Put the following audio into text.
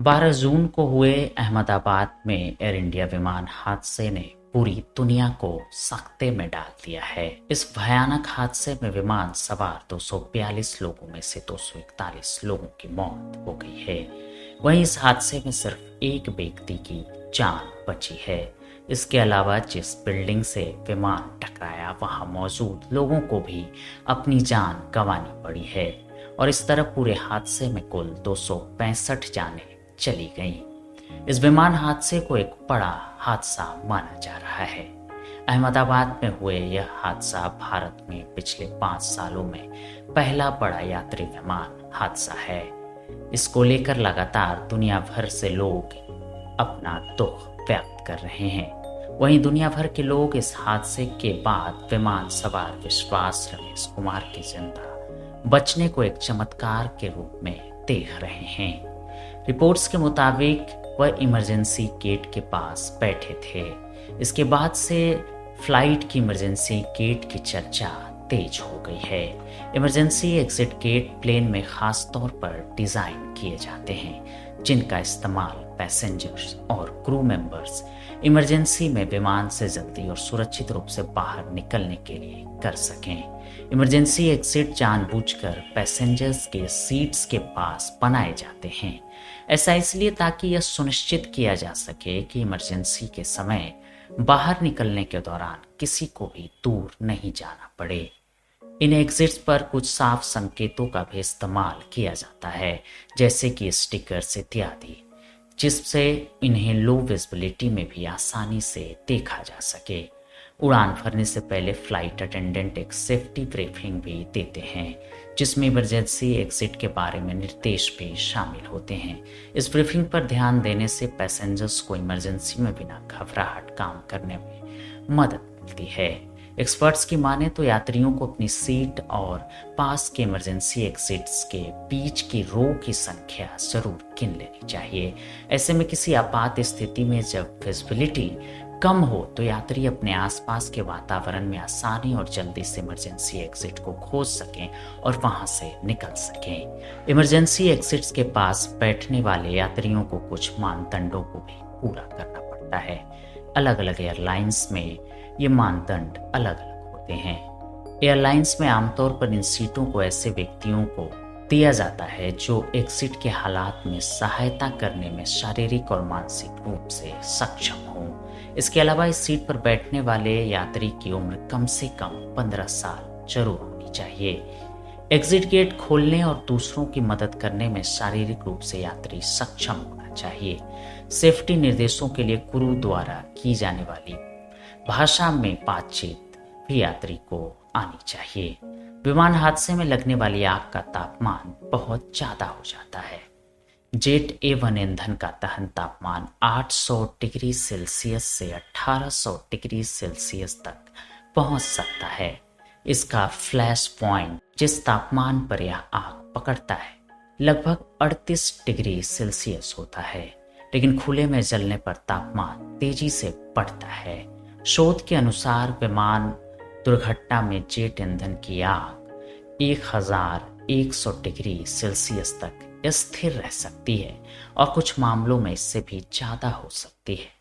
12 जून को हुए अहमदाबाद में एयर इंडिया विमान हादसे ने पूरी दुनिया को सख्ते में डाल दिया है। इस भयानक हादसे में विमान सवार 242 लोगों में से 241 लोगों की मौत हो गई है। वहीं इस हादसे में सिर्फ एक व्यक्ति की जान बची है। इसके अलावा जिस बिल्डिंग से विमान टकराया वहां मौजूद लोगों को भी अपनी जान गंवानी पड़ी है और इस तरह पूरे हादसे में कुल 265 जानें चली गईं। इस विमान हादसे को एक बड़ा हादसा माना जा रहा है। अहमदाबाद में हुए यह हादसा भारत में पिछले 5 सालों में पहला बड़ा यात्री विमान हादसा है। इसको लेकर लगातार दुनिया भर से लोग अपना दुख व्यक्त कर रहे हैं। वहीं दुनिया भर के लोग इस हादसे के बाद विमान सवार विश्वास रमेश कुमार की जिंदा बचने को एक चमत्कार के रूप में देख रहे हैं। रिपोर्ट्स के मुताबिक वह इमरजेंसी गेट के पास बैठे थे। इसके बाद से फ्लाइट की इमरजेंसी गेट की चर्चा तेज हो गई है। इमरजेंसी एग्जिट गेट प्लेन में खास तौर पर डिजाइन किए जाते हैं जिनका इस्तेमाल पैसेंजर्स और क्रू मेंबर्स इमरजेंसी में विमान से जल्दी और सुरक्षित रूप से बाहर निकलने के लिए कर सकें। इमरजेंसी एग्जिट जानबूझकर पैसेंजर्स के सीट्स के पास बनाए जाते हैं। ऐसा इसलिए ताकि यह सुनिश्चित किया जा सके कि इमरजेंसी के समय बाहर निकलने के दौरान किसी को भी दूर नहीं जाना पड़े। इन एग्जिट्स पर कुछ साफ संकेतों का भी इस्तेमाल किया जाता है, जैसे कि स्टिकर्स इत्यादि, जिससे इन्हें लो विजिबिलिटी में भी आसानी से देखा जा सके। उड़ान भरने से पहले फ्लाइट अटेंडेंट एक सेफ्टी ब्रीफिंग भी देते हैं जिसमें इमरजेंसी एग्जिट के बारे में निर्देश भी शामिल होते हैं। इस ब्रीफिंग पर ध्यान देने से पैसेंजर्स को इमरजेंसी में बिना घबराहट काम करने में मदद मिलती है। एक्सपर्ट्स की माने तो यात्रियों को अपनी सीट और पास के इमरजेंसी एग्जिट्स के बीच की रो की संख्या जरूर गिन लेनी चाहिए। ऐसे में किसी आपात स्थिति में जब विजिबिलिटी कम हो तो यात्री अपने आसपास के वातावरण में आसानी और जल्दी से इमरजेंसी एग्जिट को खोज सकें और वहां से निकल सकें। इमरजेंसी एग्जिट्स के पास बैठने वाले यात्रियों को कुछ मानदंडों को भी पूरा करना पड़ता है। अलग अलग एयरलाइंस में ये मानदंड अलग अलग होते हैं। एयरलाइंस में आमतौर पर इन सीटों को ऐसे व्यक्तियों को दिया जाता है जो एग्जिट के हालात में सहायता करने में शारीरिक और मानसिक रूप से सक्षम हों। इसके अलावा इस सीट पर बैठने वाले यात्री की उम्र कम से कम 15 साल जरूर होनी चाहिए। एग्जिट गेट खोलने और दूसरों की मदद करने में शारीरिक रूप से यात्री सक्षम होना चाहिए। सेफ्टी निर्देशों के लिए क्रू द्वारा की जाने वाली भाषा में बातचीत भी यात्री को आनी चाहिए। विमान हादसे में लगने वाली आग का तापमान बहुत ज्यादा हो जाता है। जेट A1 ईंधन का दहन तापमान 800 डिग्री सेल्सियस से 1800 डिग्री सेल्सियस तक पहुंच सकता है। इसका फ्लैश पॉइंट जिस तापमान पर यह आग पकड़ता है लगभग 38 डिग्री सेल्सियस होता है, लेकिन खुले में जलने पर तापमान तेजी से बढ़ता है। शोध के अनुसार विमान दुर्घटना में जेट ईंधन की आग 1100 डिग्री सेल्सियस तक स्थिर रह सकती है और कुछ मामलों में इससे भी ज्यादा हो सकती है।